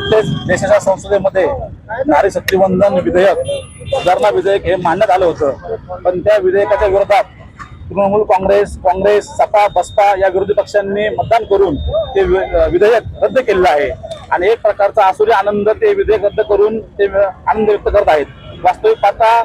नुकतेच देशाच्या संसदेमध्ये नारी शक्ती वंदन विधेयक, सुधारणा विधेयक हे मांडण्यात आलं होतं, पण त्या विधेयकाच्या विरोधात तृणमूल काँग्रेस, सपा, बसपा या विरोधी पक्षांनी मतदान करून ते विधेयक रद्द केलेलं आहे आणि एक प्रकारचा आसुरी आनंद ते विधेयक रद्द करून ते आनंद व्यक्त करत आहेत. वास्तविक पाहता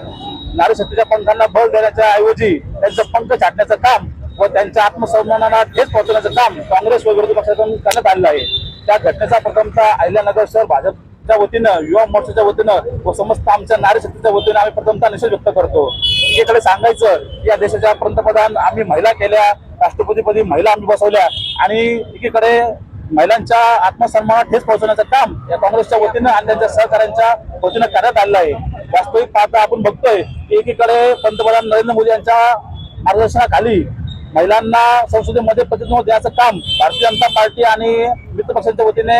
नारी शक्तीच्या पंखांना बळ देण्याच्या ऐवजी त्यांचं पंख छाटण्याचं काम व त्यांच्या आत्मसन्मानाला ठेच पोहोचवण्याचं काम काँग्रेस व विरोधी पक्षातून करण्यात आलेलं आहे. त्या घटनेचा प्रथमतः अहिल्यानगर शहर भाजपच्या वतीनं, युवा मोर्चाच्या वतीनं व समस्त आमच्या नारी शक्तीच्या वतीनं आम्ही प्रथमतः निषेध व्यक्त करतो. एकीकडे सांगायचं या देशाच्या पंतप्रधान आम्ही महिला केल्या, राष्ट्रपतीपदी महिला आम्ही बसवल्या आणि एकीकडे महिलांच्या आत्मसन्मानाला ठेच पोहोचवण्याचं काम या काँग्रेसच्या वतीनं आणि त्यांच्या सहकाऱ्यांच्या वतीनं करण्यात आलेलं आहे. वास्तविक पाहता आपण बघतोय की एकीकडे पंतप्रधान नरेंद्र मोदी यांच्या मार्गदर्शनाखाली महिलांना संसदेमध्ये प्रतिनिधित्व द्यायचं काम भारतीय जनता पार्टी आणि मित्र पक्षांच्या वतीने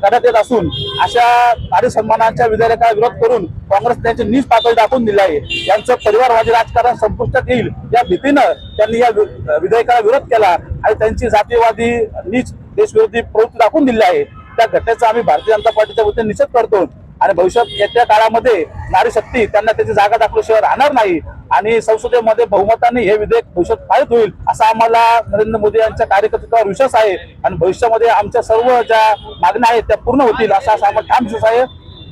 करण्यात येत असून अशा नारी सन्मानाच्या विधेयकाला विरोध करून काँग्रेस त्यांची नीच पातळी दाखवून दिली आहे. यांचं परिवारवादी राजकारण संपुष्टात येईल या भीतीनं त्यांनी या विधेयकाला विरोध केला आणि त्यांची जातीयवादी नीच देशविरोधी प्रवृत्ती दाखवून दिली आहे. त्या घटनेचा आम्ही भारतीय जनता पार्टीच्या वतीने निषेध करतो आणि भविष्यात येत्या काळामध्ये नारी शक्ती त्यांना त्याची जागा दाखवल्याशिवाय राहणार नाही आणि संसदेमध्ये बहुमताने हे विधेयक भविष्यात पारित होईल असा आम्हाला नरेंद्र मोदी यांच्या कार्यकर्त्यांवर विश्वास आहे आणि भविष्यामध्ये आमच्या सर्व ज्या मागण्या आहेत त्या पूर्ण होतील असा आम्हाला ठाम विश्वास आहे.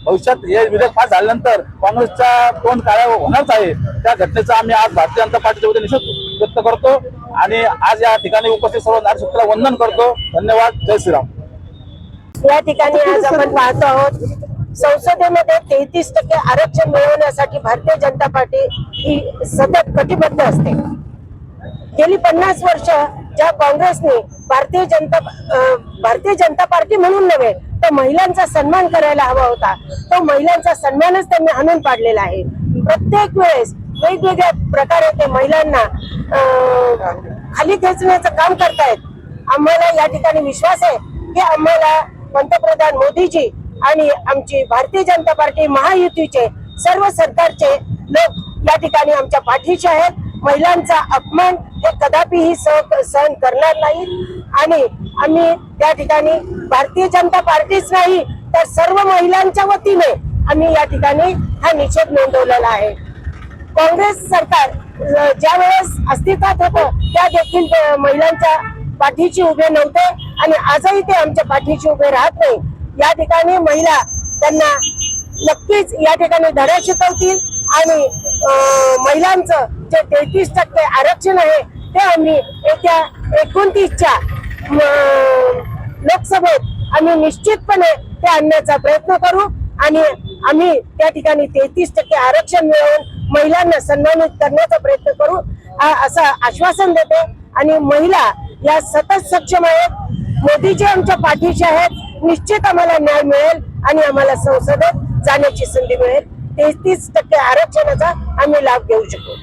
भविष्यात हे विधेयक पास झाल्यानंतर काँग्रेसचा तोंड काळा होणारच आहे. त्या घटनेचा आम्ही आज भारतीय जनता पार्टीच्या वतीने निषेध व्यक्त करतो आणि आज या ठिकाणी उपस्थित सर्व नारी शक्तीला वंदन करतो. धन्यवाद. जय श्रीराम. या ठिकाणी आज आपण पाहतो आहोत संसदेमध्ये 33% आरक्षण मिळवण्यासाठी भारतीय जनता पार्टी ही सतत कटिबद्ध असते. गेली 50 वर्ष ज्या काँग्रेसने भारतीय जनता पार्टी म्हणून नव्हे तर महिलांचा सन्मान करायला हवा होता, तो महिलांचा सन्मानच त्यांनी हाणून पाडलेला आहे. प्रत्येक वेळेस वेगवेगळ्या प्रकारे ते महिलांना खाली खेचण्याचं काम करतायत. आम्हाला या ठिकाणी विश्वास आहे की आम्हाला पंतप्रधान मोदीजी आणि आमची भारतीय जनता पार्टी महायुतीचे सर्व सरकारचे लोक या ठिकाणी आमच्या पाठीशी आहेत. महिलांचा अपमान हे कदापिही सहन करणार नाही आणि आम्ही त्या ठिकाणी भारतीय जनता पार्टीच नाही तर सर्व महिलांच्या वतीने आम्ही या ठिकाणी हा निषेध नोंदवलेला आहे. काँग्रेस सरकार ज्या वेळेस अस्तित्वात होतं त्या देखील महिलांच्या पाठीशी उभे नव्हते आणि आजही ते आमच्या पाठीशी उभे राहत नाही. या ठिकाणी महिला त्यांना नक्कीच या ठिकाणी धडा शिकवतील आणि महिलांचं जे 33% आरक्षण आहे ते आम्ही येत्या 29च्या लोकसभेत आम्ही निश्चितपणे ते आणण्याचा प्रयत्न करू आणि आम्ही त्या ठिकाणी 33% आरक्षण मिळवून महिलांना सन्मानित करण्याचा प्रयत्न करू असं आश्वासन देते. आणि महिला या सतत सक्षम आहेत, मोदीजी आमच्या पाठीशी आहेत. निश्चित आम्हाला न्याय मिळेल आणि आम्हाला संसदेत जाण्याची संधी मिळेल. 33% आरक्षणाचा आम्ही लाभ घेऊ शकू.